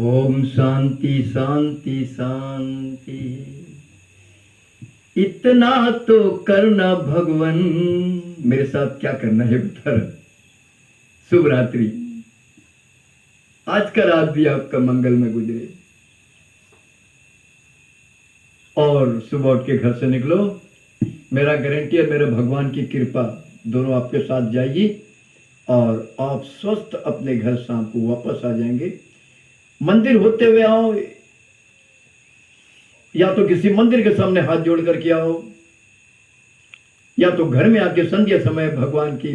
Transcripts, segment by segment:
ओम शांति शांति शांति। इतना तो करना भगवन, मेरे साथ क्या करना है उत्तर। शुभ रात्रि। आज का रात भी आपका मंगल में गुजरे और सुबह उठ के घर से निकलो। मेरा गारंटी है, मेरे भगवान की कृपा दोनों आपके साथ जाएगी और आप स्वस्थ अपने घर शाम को वापस आ जाएंगे। मंदिर होते हुए आओ या तो किसी मंदिर के सामने हाथ जोड़ करके आओ, या तो घर में आके संध्या समय भगवान की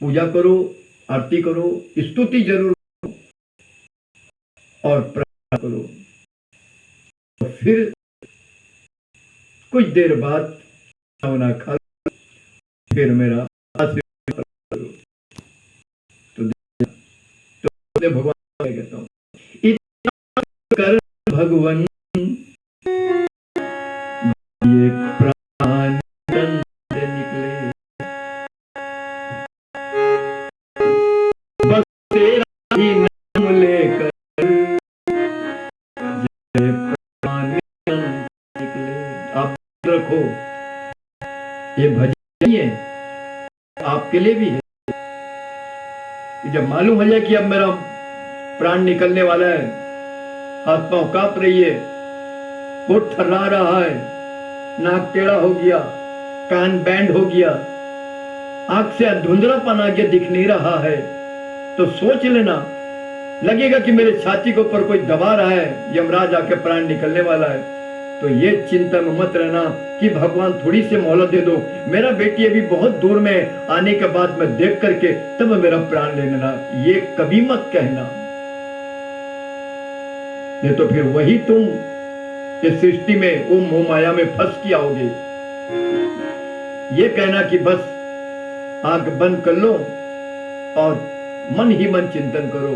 पूजा करो, आरती करो, स्तुति जरूर और प्रार्थना करो। तो फिर कुछ देर बाद खाना खा फिर मेरा आशीर्वाद करो। तो भगवान कहता हूँ, इतना कर भगवान ये प्राण तन से निकले, बस तेरा ही नाम लेकर ये प्राण तन से निकले। आप रखो, ये भजन नहीं है, आपके लिए भी है। जब मालूम हो जाए कि अब मेरा प्राण निकलने वाला है, हाथ पांव कांप रही है, होठ थर्रा रहा है, नाक टेढ़ा हो गया, कान बैंड हो गया, आंख से धुंधलापन आगे दिख नहीं रहा है, तो सोच लेना, लगेगा कि मेरे छाती के ऊपर कोई दबा रहा है, यमराज आके प्राण निकलने वाला है। तो ये चिंता में मत रहना कि भगवान थोड़ी सी मोहलत दे दो, मेरा बेटी अभी बहुत दूर में आने के बाद मैं देख करके तब मेरा प्राण ले लेना, ये कभी मत कहना। नहीं तो फिर वही तुम इस सृष्टि में वो मोह माया में फंस के आओगे। ये कहना कि बस आंख बंद कर लो और मन ही मन चिंतन करो।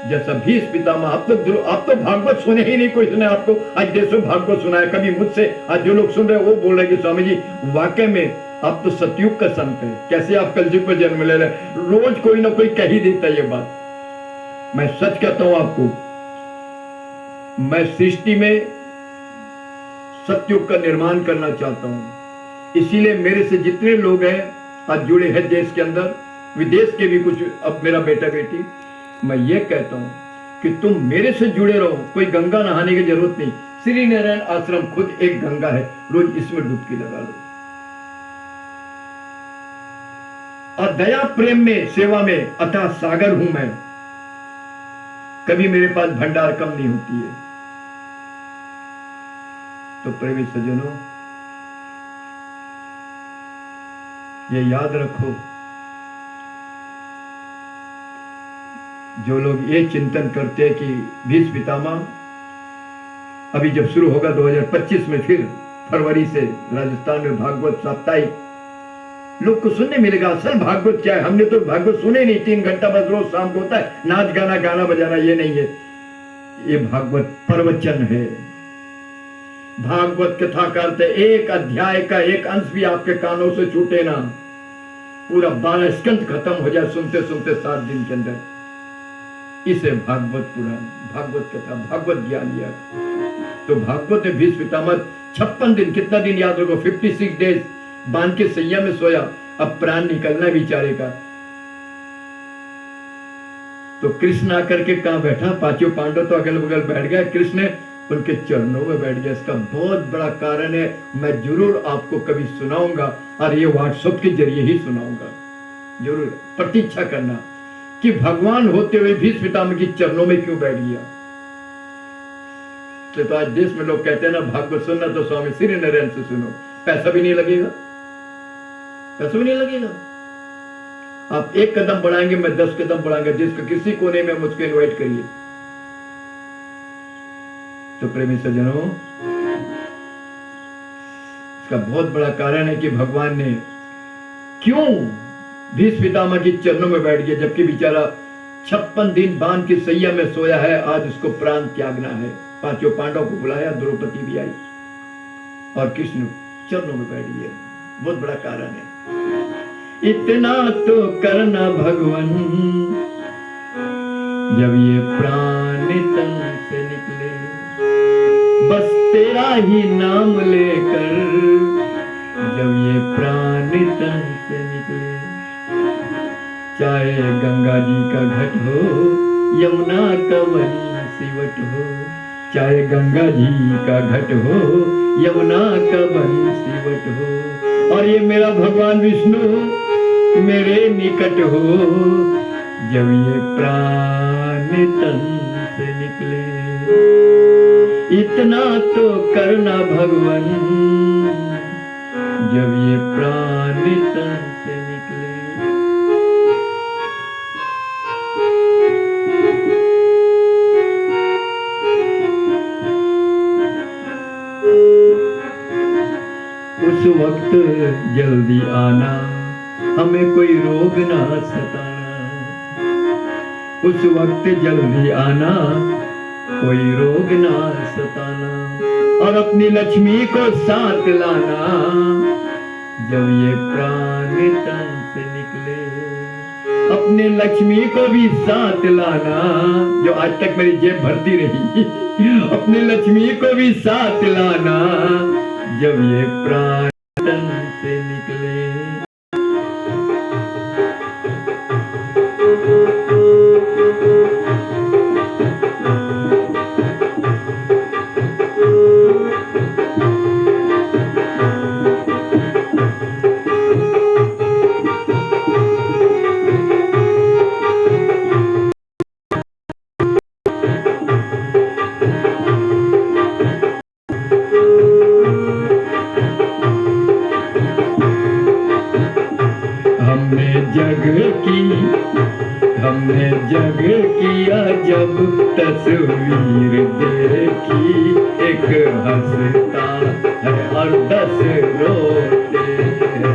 जैसा भीष्म पितामह, आप तो भागवत सुने ही नहीं, कोई सुने आपको आज देशों भागवत सुना है कभी मुझसे? आज जो लोग सुन रहे हैं वो बोल रहे हैं कि स्वामी जी वाकई में आप तो सतयुग का संत है, कैसे आप कलयुग में जन्म ले रहे हैं? रोज कोई ना कोई कह ही देता है ये बात। मैं सच कहता हूं आपको, मैं सृष्टि में सतयुग का निर्माण करना चाहता हूं। इसीलिए मेरे से जितने लोग हैं आज जुड़े हैं देश के अंदर, विदेश के भी कुछ, अब मेरा बेटा बेटी, मैं ये कहता हूं कि तुम मेरे से जुड़े रहो। कोई गंगा नहाने की जरूरत नहीं, श्री नारायण आश्रम खुद एक गंगा है, रोज इसमें डुबकी लगा लो। और दया प्रेम में सेवा में अथाह सागर हूं मैं, कभी मेरे पास भंडार कम नहीं होती है। तो प्रेमी सज्जनों, ये याद रखो, जो लोग ये चिंतन करते हैं कि भीष्म पितामह अभी जब शुरू होगा 2025 में, फिर फरवरी से राजस्थान में भागवत साप्ताहिक लोग को सुनने मिलेगा। असल भागवत क्या है? हमने तो भागवत सुने नहीं, 3 घंटा बस रोज शाम को होता है, नाच गाना गाना बजाना, ये नहीं है। ये भागवत प्रवचन है। भागवत कथा करते एक अध्याय का एक अंश भी आपके कानों से छूटे ना, पूरा 12 स्कंद खत्म हो जाए सुनते सुनते 7 दिन के अंदर। इसे भागवत पुराण, भागवत कथा, भागवत ज्ञान लिया। तो भागवत में भीष्म पितामह 56 दिन, कितना दिन याद रखो, 56 डेज बांध के सैया में सोया, अब प्राण निकलना बेचारे का। तो कृष्ण आकर के कहां बैठा? 5 पांडव तो अगल बगल बैठ गए, कृष्ण उनके चरणों में बैठ गया। इसका बहुत बड़ा कारण है, मैं जरूर आपको कभी सुनाऊंगा और ये व्हाट्सएप के जरिए ही सुनाऊंगा। जरूर प्रतीक्षा करना कि भगवान होते हुए भीष्म पितामह के चरणों में क्यों बैठ गया। तो आज देश में लोग कहते हैं ना, भागवत सुनना तो स्वामी श्री नारायण से सुनो, पैसा भी नहीं लगेगा, पैसा भी नहीं लगेगा। आप 1 कदम बढ़ाएंगे, मैं 10 कदम बढ़ाऊंगा, जिसका किसी कोने में मुझको इनवाइट करिए। तो प्रेमी सज्जनों, इसका बहुत बड़ा कारण है कि भगवान ने क्यों भीष्म पितामह के चरणों में बैठ गया, जबकि बेचारा 56 दिन बांध के सैया में सोया है, आज उसको प्राण त्यागना है। 5 पांडव को बुलाया, द्रौपदी भी आई और कृष्ण चरणों में बैठ गया। बहुत बड़ा कारण है। इतना तो करना भगवान, जब ये प्राण तन से निकले, बस तेरा ही नाम लेकर, जब ये प्राण तन से निकले। चाहे गंगा जी का घट हो, यमुना का वही सिवट हो, चाहे गंगा जी का घट हो, यमुना का वही सिवट हो, और ये मेरा भगवान विष्णु मेरे निकट हो, जब ये प्राण तन से निकले। इतना तो करना भगवान, जब ये प्राण तन से निकले। उस वक्त जल्दी आना, हमें कोई रोग ना सताना। उस वक्त जल्दी आना, कोई रोग ना सताना, और अपनी लक्ष्मी को साथ लाना, जब ये प्राण तन से निकले। अपने लक्ष्मी को भी साथ लाना, जो आज तक मेरी जेब भरती रही, अपनी लक्ष्मी को भी साथ लाना, जब ये प्राण तन से निकले। हमने जग किया जब तस्वीर देखी, एक हंसता है और 10 रोते हैं।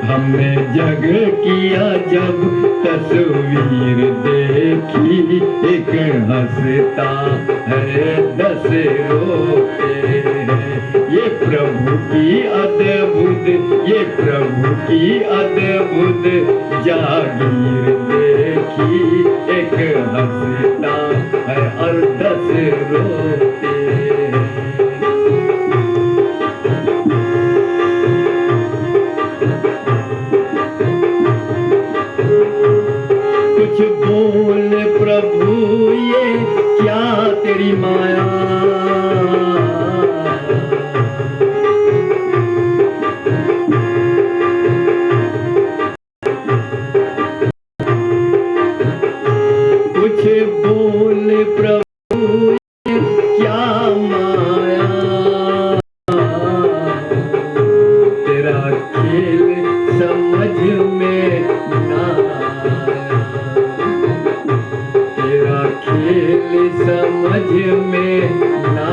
हमने जग किया जब तस्वीर देखी, एक हंसता है 10 रोते हैं। ये प्रभु की अद्भुत, ये प्रभु की अद्भुत जागीर देखी, एक हंसता है और 10 रोते हैं। कुछ बोल प्रभु ये क्या तेरी माया, कुछ बोल प्रभु ये क्या माया, तेरा खेल समझ में ना आया, तेरा खेल समझ में ना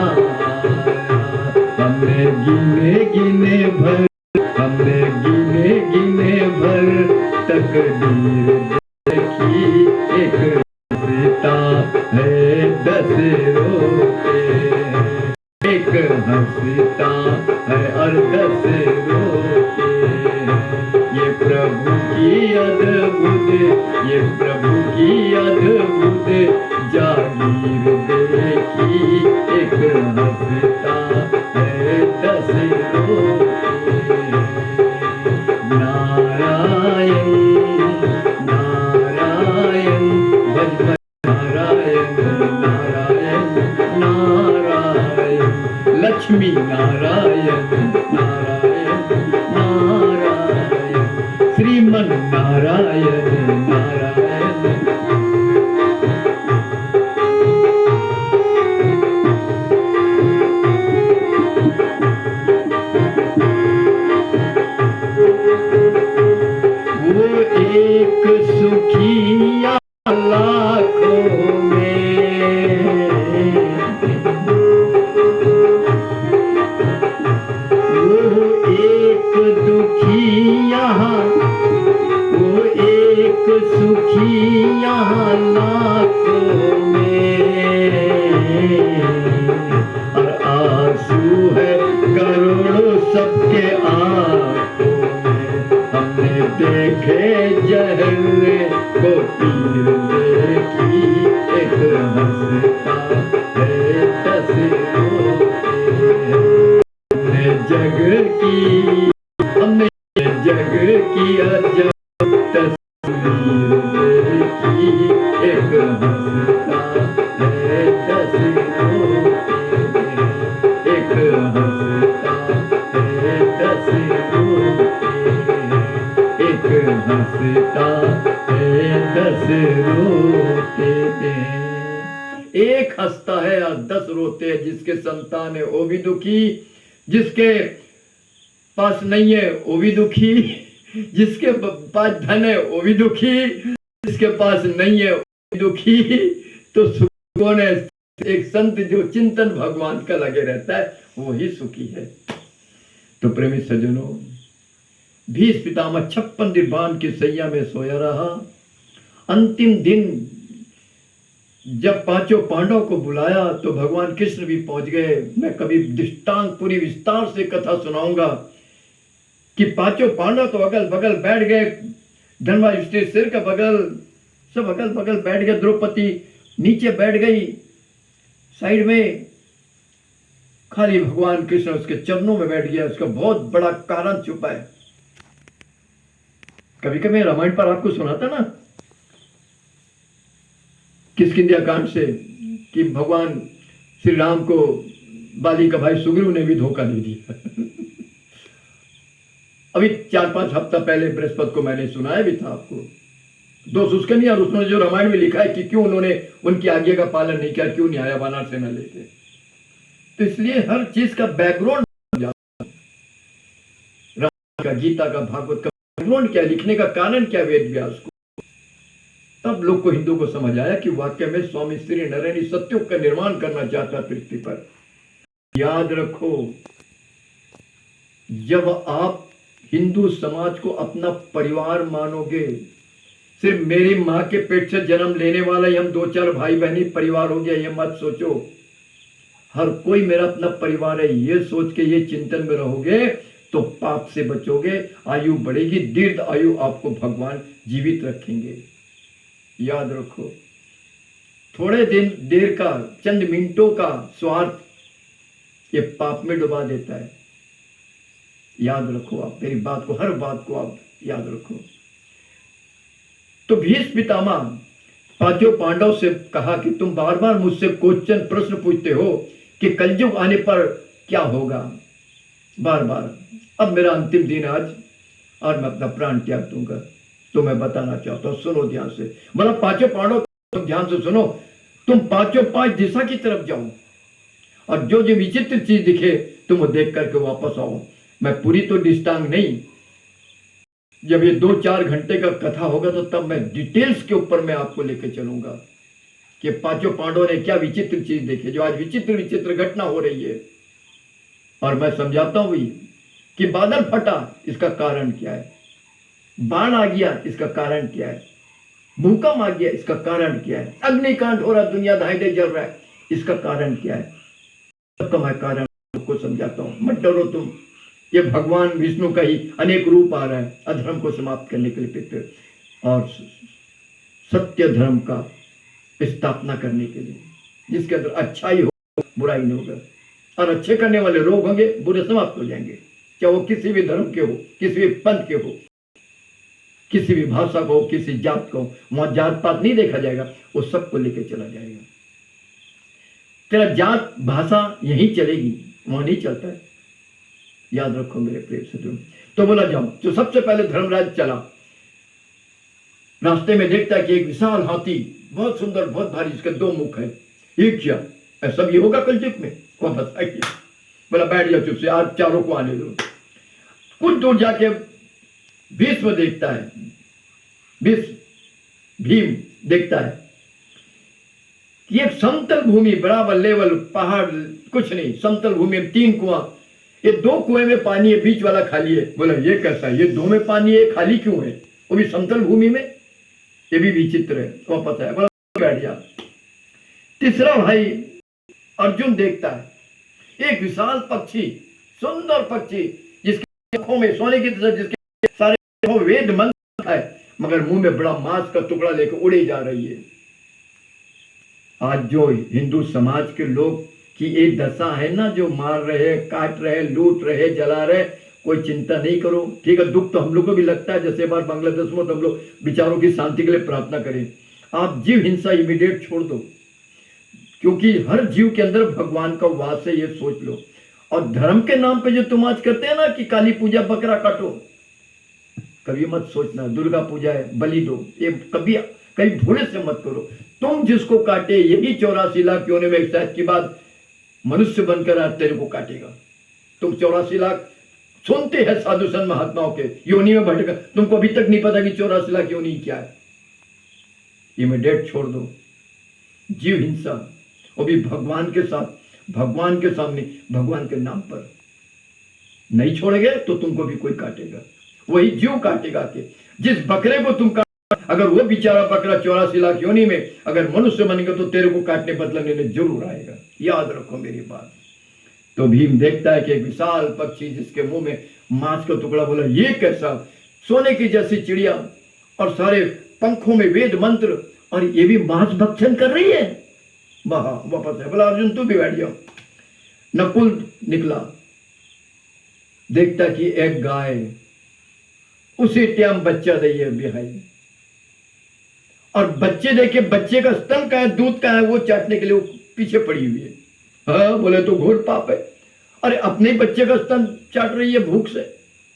आया। हमने गिने गिने भर, हमने गिने गिने भर तकदीर देखी, एक हंसता है 10 रोते हैं। एक हंसता है और 10 रोते हैं। ये प्रभु की अद्भुत, ये प्रभु की अद्भुत जागीर देखी, एक हंसता है 10 रोते हैं। नारायण नारायण भज भज नारायण नारायण नारायण, लक्ष्मी नारायण नारायण नारायण, श्रीमन नारायण नारायण। को तीर देखी एक हंसता है 10 रोते जग की हमने जग की अजब तस्वीर देखी एक हंसता है 10 रोते एक हंसता है 10 रोते एक हंसता है 10 रोते एक हंसता है और 10 रोते हैं। जिसके संतान है वो भी दुखी, जिसके पास नहीं है वो भी दुखी, जिसके पास धन है वो भी दुखी, जिसके पास नहीं है वो भी दुखी। तो सुखों ने एक संत जो चिंतन भगवान का लगे रहता है वो ही सुखी है। तो प्रेमी सज्जनों, भीष्म पितामह 56 दिन बाण की सैया में सोया रहा। अंतिम दिन जब पांचों पांडवों को बुलाया तो भगवान कृष्ण भी पहुंच गए। मैं कभी दृष्टांत पूरी विस्तार से कथा सुनाऊंगा कि पांचों पांडव तो अगल बगल बैठ गए, धनवा युधिष्ठिर सिर का बगल, सब अगल बगल बैठ गए। द्रौपदी नीचे बैठ गई साइड में, खाली भगवान कृष्ण उसके चरणों में बैठ गया। उसका बहुत बड़ा कारण छुपा है। कभी कभी रामायण पर आपको सुनाता ना किष्किंधा कांड से कि भगवान श्री राम को बाली का भाई सुग्रीव ने भी धोखा दे दिया। अभी 4-5 हफ्ता पहले बृहस्पति को मैंने सुनाया भी था आपको। दोष उसका नहीं, और उसने जो रामायण में लिखा है कि क्यों उन्होंने उनकी आज्ञा का पालन नहीं किया, क्यों नहीं आया वानर सेना लेके। तो इसलिए हर चीज का बैकग्राउंड जाता है। रामायण का, गीता का, भागवत का बैकग्राउंड क्या, लिखने का कारण क्या वेद व्यास को। तब लोग को, हिंदू को समझ आया कि वाक्य में स्वामी श्री नारायण सत्युग का निर्माण करना चाहता पृथ्वी पर। याद रखो, जब आप हिंदू समाज को अपना परिवार मानोगे, सिर्फ मेरी मां के पेट से जन्म लेने वाला ही हम 2-4 भाई बहनी परिवार हो गया, ये मत सोचो। हर कोई मेरा अपना परिवार है, ये सोच के ये चिंतन में रहोगे तो पाप से बचोगे, आयु बढ़ेगी, दीर्घ आयु आपको भगवान जीवित रखेंगे। याद रखो, थोड़े दिन देर का, चंद मिनटों का स्वार्थ ये पाप में डुबा देता है। याद रखो, आप मेरी बात को, हर बात को आप याद रखो। तो भीष्म पितामह पांचों पांडव से कहा कि तुम बार बार मुझसे क्वेश्चन, प्रश्न पूछते हो कि कलयुग आने पर क्या होगा, बार बार। अब मेरा अंतिम दिन आज, और मैं अपना प्राण त्याग दूंगा। तो मैं बताना चाहता हूं, सुनो ध्यान से। बोला पांचों पांडव तुम ध्यान से सुनो, तुम पांचों 5 दिशा की तरफ जाओ और जो जो विचित्र चीज दिखे तुम वो देख करके वापस आओ। मैं पूरी तो दृष्टांत नहीं, जब ये 2-4 घंटे का कथा होगा तो तब मैं डिटेल्स के ऊपर मैं आपको लेके चलूंगा कि पांचों पांडवों ने क्या विचित्र चीज देखी, जो आज विचित्र विचित्र घटना हो रही है। और मैं समझाता हूं भी कि बादल फटा, इसका कारण क्या है, बाण आ गया, इसका कारण क्या है, भूकंप आ गया, इसका कारण क्या है, अग्निकांड हो रहा, दुनिया दहाड़े जल रहा है, इसका कारण क्या है। सबका मैं कारण को समझाता हूं। मत डरो तुम, ये भगवान विष्णु का ही अनेक रूप आ रहा है अधर्म को समाप्त करने के लिए पितृ और सत्य धर्म का स्थापना करने के लिए, जिसके अंदर अच्छाई हो, बुराई नहीं होगा, और अच्छे करने वाले लोग होंगे, बुरे समाप्त हो जाएंगे। चाहे वो किसी भी धर्म के हो, किसी भी पंथ के हो, किसी भी भाषा को, किसी जात को, वहां जात पात नहीं देखा जाएगा, वो सबको लेके चला जाएगा। तेरा जात भाषा यही चलेगी, वहां नहीं चलता है। याद रखो मेरे प्रिय सज्जनों। तो बोला जाओ। तो सबसे पहले धर्मराज चला, रास्ते में देखता है कि एक विशाल हाथी, बहुत सुंदर, बहुत भारी, इसके 2 मुख है। ये क्या, ऐसा भी होगा कलयुग में? वापस आ गया, बोला बैठ जाओ चुप से, आज चारों को आने दो। कुछ दूर जाके भीष्म देखता है, भीम देखता है कि एक समतल भूमि, बराबर लेवल, पहाड़ कुछ नहीं, समतल भूमि में 3 कुआं, ये 2 कुएं में पानी है, बीच वाला खाली है। बोला ये कैसा है, ये 2 में पानी है, खाली क्यों है, वो भी समतल भूमि में, ये भी विचित्र है। वापस आया, बोला बैठ जा। तीसरा भाई अर्जुन देखता है एक विशाल पक्षी, सुंदर पक्षी, जिसकी आंखों में सोने की तरह, जिसके सारे वेद मंत्र है, मगर मुंह में बड़ा मांस का टुकड़ा लेकर उड़े जा रही है। आज जो हिंदू समाज के लोग की एक दशा है ना, जो मार रहे, काट रहे, लूट रहे, जला रहे, कोई चिंता नहीं करो, ठीक है। दुख तो हम लोग को भी लगता है, जैसे बार बांग्लादेश में तो हम लोग विचारों की शांति के लिए प्रार्थना करें। आप जीव हिंसा इमीडिएट छोड़ दो, क्योंकि हर जीव के अंदर भगवान का वास है, ये सोच लो। और धर्म के नाम पे जो तुम आज करते हैं ना कि काली पूजा बकरा काटो, कभी मत सोचना दुर्गा पूजा है बलि दो, ये कभी कभी भूले से मत करो। तुम जिसको काटे यही 84 लाख योनि में एक साथ की बात मनुष्य बनकर आज तेरे को काटेगा। तुम 84 लाख सुनते हैं साधु संत महात्माओं के योनि में भटका, तुमको अभी तक नहीं पता कि 84 लाख योनि क्या है। इमीडिएट छोड़ दो जीव हिंसा, वो भी भगवान के साथ, भगवान के सामने, भगवान के नाम पर। नहीं छोड़ेंगे तो तुमको भी कोई काटेगा, वही जीव काटेगा। के जिस बकरे को तुम काट, अगर वो बेचारा बकरा 84 लाख योनि में अगर मनुष्य बनेगा तो तेरे को काटने बदला लेने जरूर आएगा, याद रखो मेरी बात। तो भीम देखता है कि एक विशाल पक्षी जिसके मुंह में मांस का टुकड़ा, बोला ये कैसा, सोने की जैसी चिड़िया और सारे पंखों में वेद मंत्र, और ये भी मांस भक्षण कर रही है। वापस है, बोला अर्जुन तू भी बैठ जाओ। नकुल निकला, देखता कि एक गाय उसी टाइम बच्चा दे है बिहाई, और बच्चे देखे, बच्चे का स्तन का है, दूध का है, वो चाटने के लिए वो पीछे पड़ी हुई है। हाँ बोले तो घोर पाप है। अरे अपने बच्चे का स्तन चाट रही है भूख से,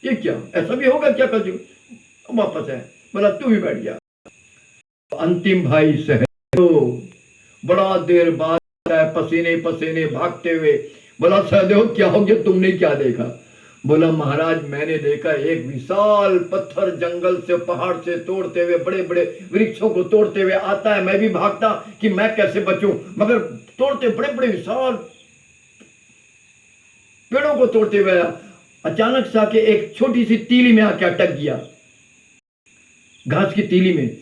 ये क्या, ऐसा भी होगा क्या? कल वापस है, बोला तू भी बैठ जा। अंतिम भाई सहदेव बड़ा देर बाद पसीने पसीने भागते हुए, बोला सहदेव क्या हो गया, तुमने क्या देखा? बोला महाराज मैंने देखा एक विशाल पत्थर जंगल से, पहाड़ से तोड़ते हुए, बड़े बड़े वृक्षों को तोड़ते हुए आता है। मैं भी भागता कि मैं कैसे बचूं, मगर तोड़ते बड़े बड़े विशाल पेड़ों को तोड़ते हुए अचानक से आके एक छोटी सी तीली में आके अटक गया, घास की तीली में।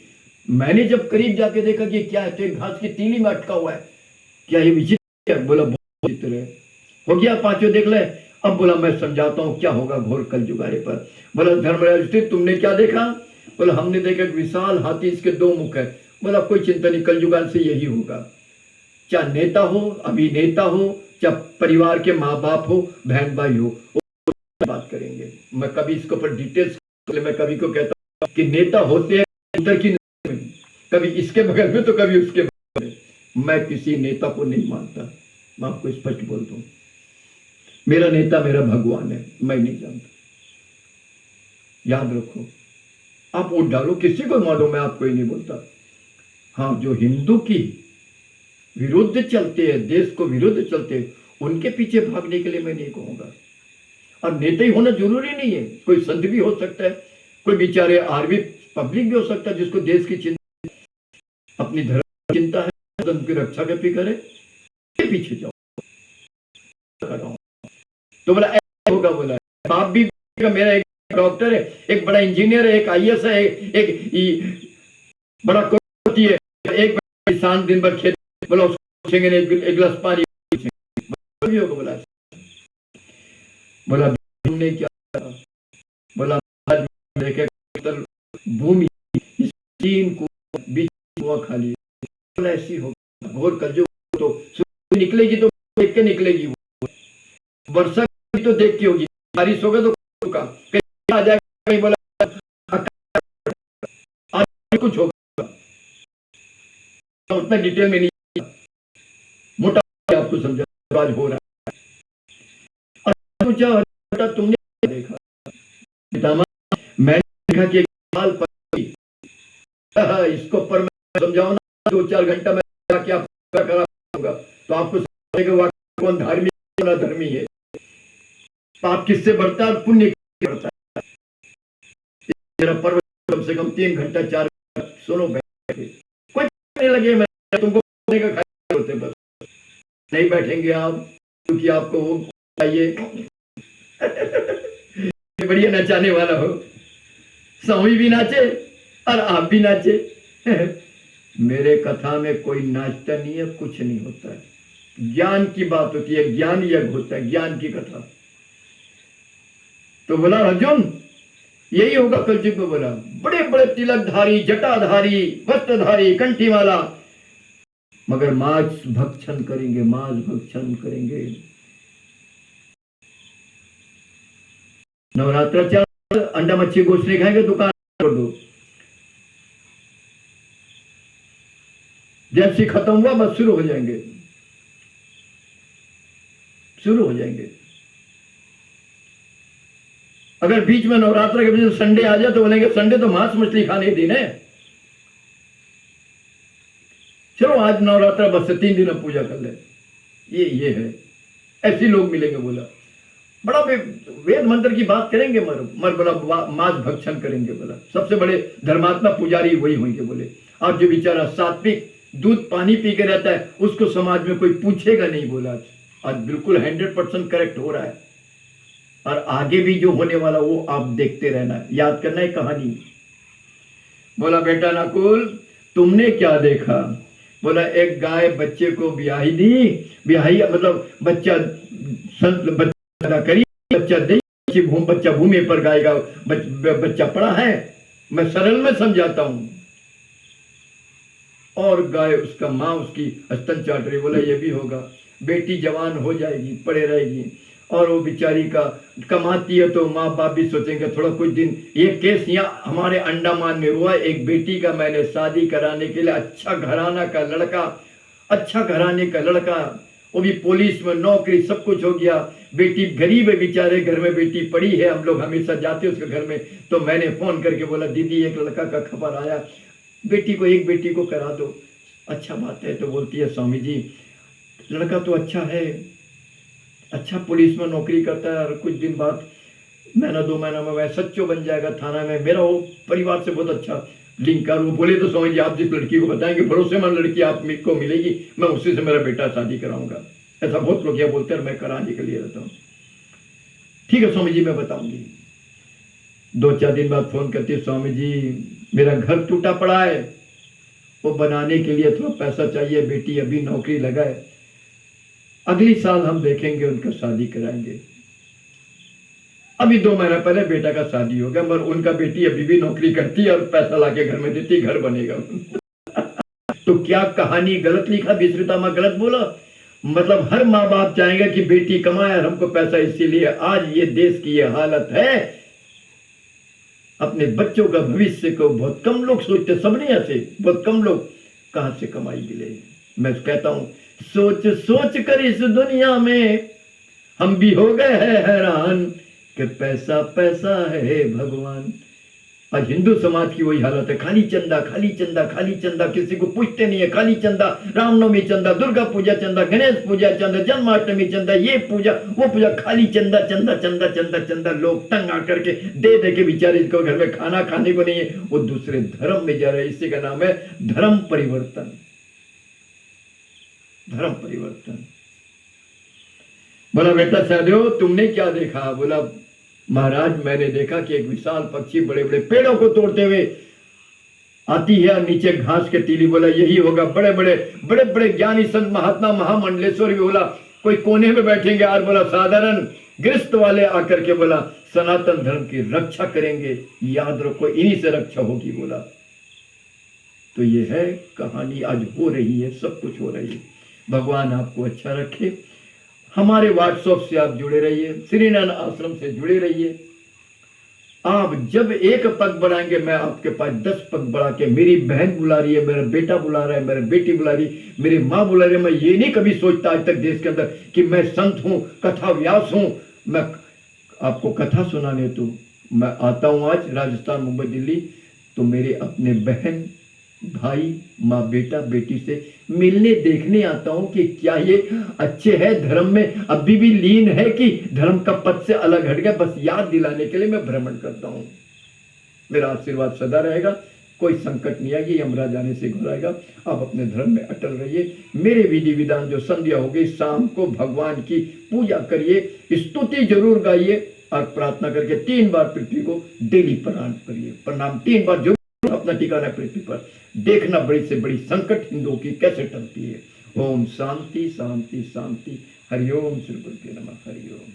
मैंने जब करीब जाके देखा कि क्या है, तो एक घास की तीली में अटका हुआ है। क्या ये विचित्र है? बोला बहुत विचित्र है। हो गया पांचों देख ले। अब बोला मैं समझाता हूं क्या होगा घोर कल जुगारे पर। बोला धर्मराज तुमने क्या देखा? बोला हमने देखा एक विशाल हाथी, इसके 2 मुख है। बोला कोई चिंता नहीं, कल जुगाल से यही होगा। चाहे नेता हो, अभिनेता हो, चाहे परिवार के माँ बाप हो, बहन भाई हो, बात करेंगे। मैं कभी इसके ऊपर डिटेल्स, मैं कभी को कहता हूँ कि नेता होते हैं उधर की, कभी इसके बगल में तो कभी उसके बगल में। मैं किसी नेता को नहीं मानता, मैं आपको स्पष्ट बोल दूं। मेरा नेता मेरा भगवान है, मैं नहीं जानता, याद रखो। आप वोट डालो, किसी को मानो, मैं आपको ही नहीं बोलता। हाँ जो हिंदू की विरुद्ध चलते हैं, देश को विरुद्ध चलते हैं, उनके पीछे भागने के लिए मैं नहीं कहूंगा। और नेता ही होना जरूरी नहीं है, कोई संत भी हो सकता है, कोई बेचारे आर्मी पब्लिक भी हो सकता है जिसको देश की चिंता, अपनी धर्म की चिंता है, धर्म की रक्षा करके करे, पीछे जाओ। तो बोला ऐसा होगा, बोला बाप भी मेरा एक डॉक्टर है, एक बड़ा इंजीनियर है, एक IAS है, एक बड़ा कोटी है, एक किसान दिन भर खेत, बोला उसको पूछेंगे नहीं एक गिलास पानी होगा। बोला बोला तुमने क्या? बोला देखे भूमि 3 को बीच हुआ खाली। बोला ऐसी होगा घोर कलयुग, तो निकलेगी तो देख के निकलेगी, वर्षा तो देख के होगी, बारिश होगा तो का आ जाएगा। बोला आज कुछ होगा, उतना डिटेल में नहीं, मोटा आपको समझा आज हो रहा है। तुमने देखा? मैंने देखा कि इसको पर मैं समझाऊं ना 2-4 घंटा में क्या करूंगा, तो आपको समझेगा कौन धार्मिक ना धर्मी है, पाप किससे बढ़ता है, पुण्य किससे बढ़ता है। मेरा पर्व कम से कम 3 घंटा 4 घंटा सुनो, बैठे कोई नहीं लगे, मैं तुमको होते बस नहीं बैठेंगे आप, क्योंकि आपको वो चाहिए बढ़िया नचाने वाला हो, स्वामी भी नाचे और आप भी नाचे। मेरे कथा में कोई नाचता नहीं है, कुछ नहीं होता है, ज्ञान की बात होती है, ज्ञान यज्ञ होता है, ज्ञान की कथा। तो बोला अर्जुन यही होगा कलयुग में। बोला बड़े बड़े तिलकधारी, जटाधारी, वस्त्रधारी, कंठी वाला, मगर मांस भक्षण करेंगे, मांस भक्षण करेंगे। नवरात्र चल, अंडा मच्छी गोश्त नहीं खाएंगे, दुकान छोड़ दो। जैसे खत्म हुआ बस शुरू हो जाएंगे, शुरू हो जाएंगे। अगर बीच में नवरात्र के बीच में संडे आ जाए तो बोलेंगे संडे तो मांस मछली खाने के दिन है, चलो आज नवरात्र बस 3 दिन हम पूजा कर ले। ये है, ऐसे लोग मिलेंगे। बोला बड़ा वेद मंत्र की बात करेंगे, मर बोला मांस भक्षण करेंगे। बोला सबसे बड़े धर्मात्मा पुजारी वही होंगे। बोले आज जो बेचारा सात्विक दूध पानी पी के रहता है उसको समाज में कोई पूछेगा नहीं। बोला आज बिल्कुल 100% करेक्ट हो रहा है, और आगे भी जो होने वाला वो आप देखते रहना, याद करना है कहानी। बोला बेटा नकुल तुमने क्या देखा? बोला एक गाय बच्चे को ब्याही दी, ब्याही मतलब बच्चा करी, बच्चा दी, बच्चा भूमि पर गाय का बच्चा पड़ा है। मैं सरल में समझाता हूं, और गाय उसका माँ उसकी स्तन चाट रही। बोला ये भी होगा, बेटी जवान हो जाएगी, पड़े रहेगी, और वो बेचारी का कमाती है तो माँ बाप भी सोचेंगे थोड़ा कुछ दिन। ये केस यहाँ हमारे अंडमान में हुआ, एक बेटी का मैंने शादी कराने के लिए अच्छा घराना का लड़का, अच्छा घराने का लड़का, वो भी पुलिस में नौकरी, सब कुछ हो गया। बेटी गरीब है बेचारे, घर में बेटी पड़ी है, हम लोग हमेशा जाते उसके घर में। तो मैंने फोन करके बोला दीदी एक लड़का का खबर आया, बेटी को एक बेटी को करा दो। अच्छा बात है। तो बोलती है स्वामी जी लड़का तो अच्छा है, अच्छा पुलिस में नौकरी करता है, और कुछ दिन बाद महीना 2 महीना में वह सच्चो बन जाएगा थाना में, मेरा वो परिवार से बहुत अच्छा लिंक कर। वो बोले तो स्वामी जी आप जिस लड़की को बताएंगे भरोसेमंद लड़की आपको मिलेगी, मैं उसी से मेरा बेटा शादी कराऊंगा। ऐसा बहुत लोग बोलते हैं, मैं कराने के लिए रहता हूँ। ठीक है स्वामी जी मैं बताऊंगी। 2-4 दिन बाद फोन करती है स्वामी जी मेरा घर टूटा पड़ा है, वो बनाने के लिए थोड़ा पैसा चाहिए, बेटी अभी नौकरी लगा है, अगली साल हम देखेंगे उनका शादी कराएंगे। अभी 2 महीना पहले बेटा का शादी हो गया, मगर उनका बेटी अभी भी नौकरी करती है और पैसा लाके घर में देती, घर बनेगा। तो क्या कहानी गलत लिखा, विश्रुता में गलत बोला? मतलब हर माँ बाप चाहेंगे कि बेटी कमाए और हमको पैसा, इसीलिए आज ये देश की ये हालत है। अपने बच्चों का भविष्य को बहुत कम लोग सोचते, सब नहीं ऐसे, बहुत कम लोग कहां से कमाई मिले। मैं कहता हूं सोच सोच कर इस दुनिया में हम भी हो गए हैं हैरान कि पैसा पैसा है भगवान। आज हिंदू समाज की वही हालत है, खाली चंदा खाली चंदा खाली चंदा, किसी को पूछते नहीं है, खाली चंदा, रामनवमी चंदा, दुर्गा पूजा चंदा, गणेश पूजा चंदा, जन्माष्टमी चंदा, ये पूजा वो पूजा, खाली चंदा चंदा चंदा चंदा चंदा। लोग तंग आकर के दे के बेचारे इसको घर में खाना खाने को नहीं है, वो दूसरे धर्म में जा रहे हैं। इसी का नाम है धर्म परिवर्तन, धर्म परिवर्तन। बोला बेटा सहदेव तुमने क्या देखा? बोला महाराज मैंने देखा कि एक विशाल पक्षी बड़े बड़े पेड़ों को तोड़ते हुए आती है, और नीचे घास के तीली। बोला यही होगा, बड़े बड़े ज्ञानी संत महात्मा महामंडलेश्वर भी बोला कोई कोने में बैठेंगे, और बोला साधारण गृहस्थ वाले आकर के बोला सनातन धर्म की रक्षा करेंगे, याद रखो इन्हीं से रक्षा होगी। बोला तो ये है कहानी, आज हो रही है, सब कुछ हो रही है। भगवान आपको अच्छा रखे। हमारे व्हाट्सएप से आप जुड़े रहिए, श्रीनयन आश्रम से जुड़े रहिए। आप जब एक पग बढ़ाएंगे मैं आपके पास 10 पग बढ़ा के, मेरी बहन बुला रही है, मेरा बेटा बुला रहा है, मेरी बेटी बुला रही, मेरी माँ बुला रही है। मैं ये नहीं कभी सोचता आज तक देश के अंदर कि मैं संत हूँ, कथा व्यास हूँ, मैं आपको कथा सुनाने तो मैं आता हूँ। आज राजस्थान, मुंबई, दिल्ली, तो मेरे अपने बहन भाई, माँ, बेटा, बेटी से मिलने देखने आता हूं कि क्या ये अच्छे हैं, धर्म में अभी भी लीन है कि धर्म का पद से अलग हट गया। बस याद दिलाने के लिए मैं भ्रमण करता हूं। मेरा आशीर्वाद सदा रहेगा, कोई संकट नहीं आएगी, यमराज आने से घबराएगा। आप अपने धर्म में अटल रहिए। मेरे विधि विधान जो संध्या हो गई, शाम को भगवान की पूजा करिए, स्तुति जरूर गाइए, और प्रार्थना करके 3 बार पृथ्वी को डेली प्रणाम करिए। प्रणाम 3 बार जरूर अपना ठिकाना पृथ्वी पर। देखना बड़ी से बड़ी संकट हिंदुओं की कैसे टलती है। ओम शांति शांति शांति। हरिओम श्री गुरुदेव नमः। हरिओम।